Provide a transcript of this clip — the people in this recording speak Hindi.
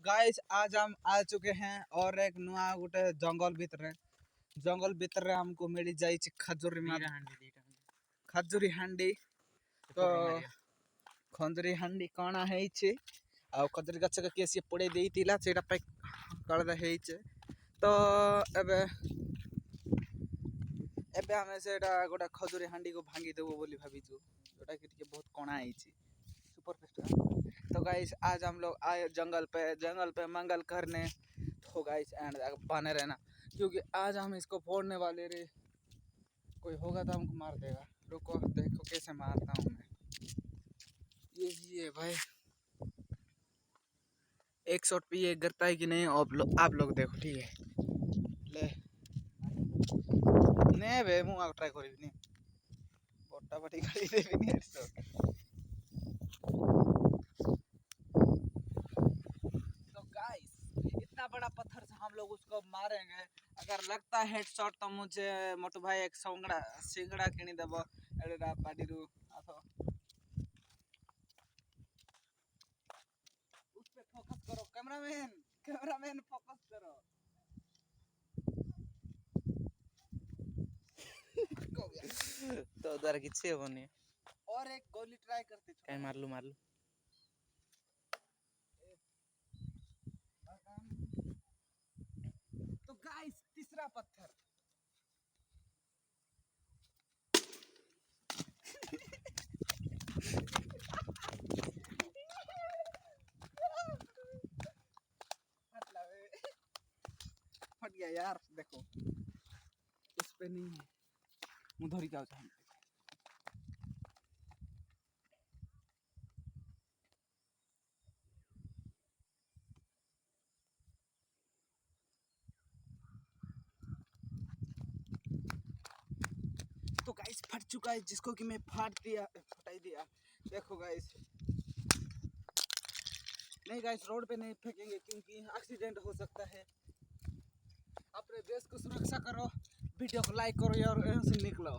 गाइस आज हम आ चुके हैं और एक नुआ गोटे जंगल भीतर हमको मिल जाई खजुरी हांडी तो खंजरी हांडी कणा है आ खजुरी गछ के केसी पड़े देइतिला सेटा पे कळदा है तो एबे एबे हमें सेटा गोटा खजुरी हांडी को भांगी देबो बोली भाबीछु जोटा कि बहुत कणा है सुपर फेस्ट। तो गाइस आज हम लोग आए जंगल पे मंगल करने। तो गाइस एंड बने रहना क्योंकि आज हम इसको फोड़ने वाले रे। कोई होगा तो हमको मार देगा। रुको देखो कैसे मारता हूँ मैं। ये भाई एक शॉट पे ये गिरता है कि नहीं आप लोग देखो ठीक है। ले नहीं बे मुँह ट्राई करी नहीं बोटा बटी गाड़ी दे भी नहीं हेडशॉट। तो गाइस इतना बड़ा पत्थर से हम लोग उसको मारेंगे। अगर लगता है हेडशॉट तो मुझे मोटू भाई एक सिंगड़ा किनी देबो एडा पाडीरू आथो उस पे फोकस करो कैमरामैन फोकस करो। तो उधर किसी होनी और एक गोली ट्राई करते कहीं मार लूं तो गाइस तीसरा पत्थर फट गया यार। देखो उस पे नहीं है मुधरी जाओ चाहे। तो गाइस फट चुका है जिसको कि मैं फटाई दिया। देखो गाइस नहीं गाइस रोड पे नहीं फेंकेंगे क्योंकि एक्सीडेंट हो सकता है। अपने देश को सुरक्षा करो वीडियो को लाइक करो और यहाँ से निकलो।